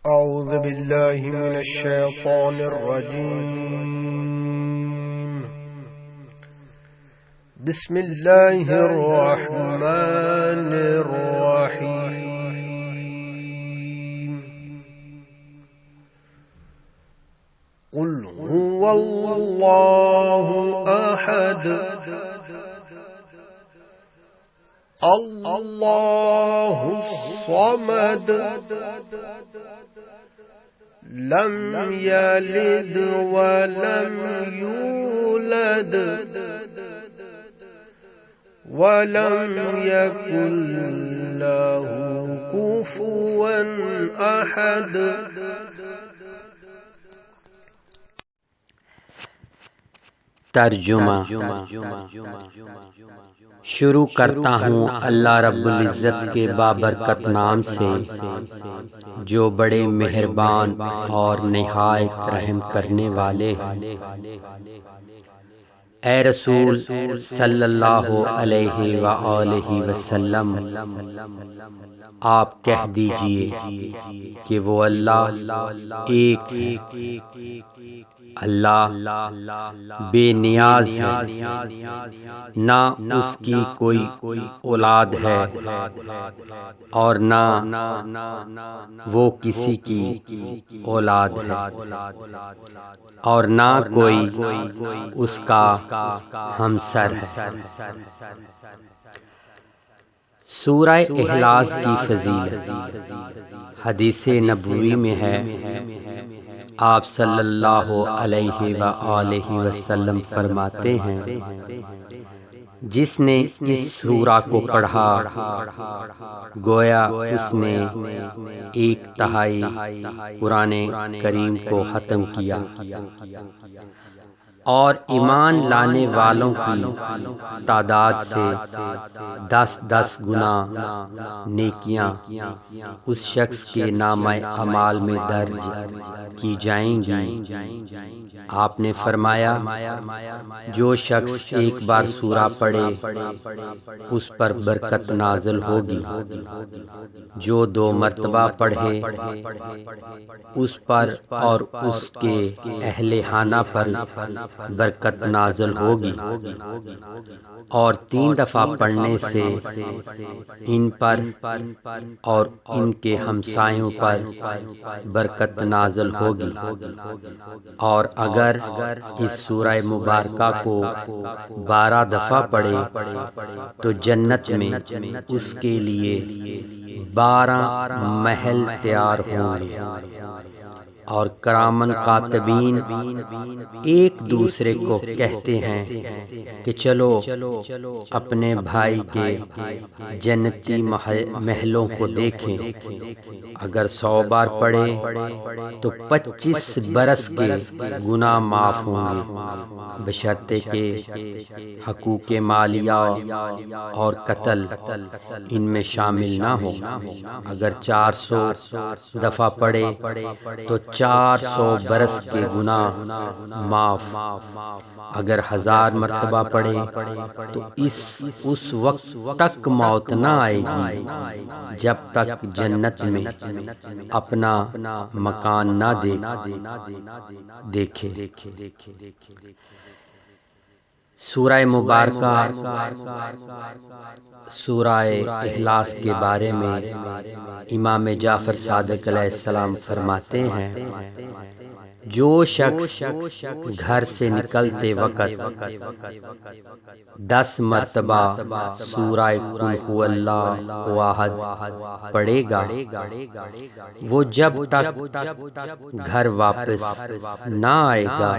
أعوذ بالله من الشيطان الرجيم. بسم الله الرحمن الرحيم. قل هو الله أحد الله الصمد لم يلد ولم يولد ولم يكن له كفوا أحد. ترجمہ. شروع کرتا ہوں اللہ رب العزت کے بابرکت نام سے جو بڑے مہربان اور نہایت رحم کرنے والے ہیں. اے رسول صلی اللہ علیہ وآلہ وسلم، آپ کہہ دیجئے کہ وہ اللہ ایک ہے. اللہ بے نیاز ہے، نہ اس کی کوئی اولاد ہے اور نہ وہ کسی کی اولاد ہے، اور نہ کوئی اس کا ہمسر ہے. سورہ اخلاص کی فضیلت. حدیث نبوی میں ہے، آپ صلی اللہ علیہ وآلہ وسلم فرماتے ہیں، جس نے اس سورہ کو پڑھا گویا اس نے 1/3 قرآن کریم کو ختم کیا. اور ایمان لانے والوں کی تعداد سے 10 گنا نیکیاں اس شخص کے نامہ اعمال میں درج کی جائیں گی. آپ نے فرمایا، جو شخص ایک بار سورہ پڑھے اس پر برکت نازل ہوگی، جو 2 مرتبہ پڑھے اس پر اور اس کے اہل خانہ پر برکت نازل ہوگی، اور 3 دفعہ پڑھنے سے ان پر اور ان کے ہمسایوں پر برکت نازل ہوگی. اور اگر اس سورہ مبارکہ کو 12 دفعہ پڑھے تو جنت میں اس کے لیے 12 محل تیار ہوں گے، اور کرامن کاتبین ایک دوسرے کو کہتے ہیں کہ چلو اپنے بھائی کے جنتی محلوں کو دیکھیں. اگر 100 بار پڑھے تو 25 برس کے گناہ معاف ہوں گے، بشرطے کہ حقوق مالیہ اور قتل ان میں شامل نہ ہو. اگر 400 دفعہ پڑھے تو 400 برس کے گناہ معاف. اگر 1000 مرتبہ پڑھے تو اس وقت تک موت نہ آئے گی جب تک جنت میں اپنا مکان نہ دیکھے. سورہ مبارکہ سورہ اخلاص کے بارے میں امام جعفر صادق علیہ السلام فرماتے ہیں، جو شخص گھر سے نکلتے وقت 10 مرتبہ سورہ قل هو اللہ احد پڑھے گا، وہ جب تک گھر واپس نہ آئے گا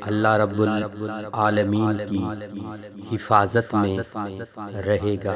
اللہ رب العالمین کی حفاظت میں رہے گا.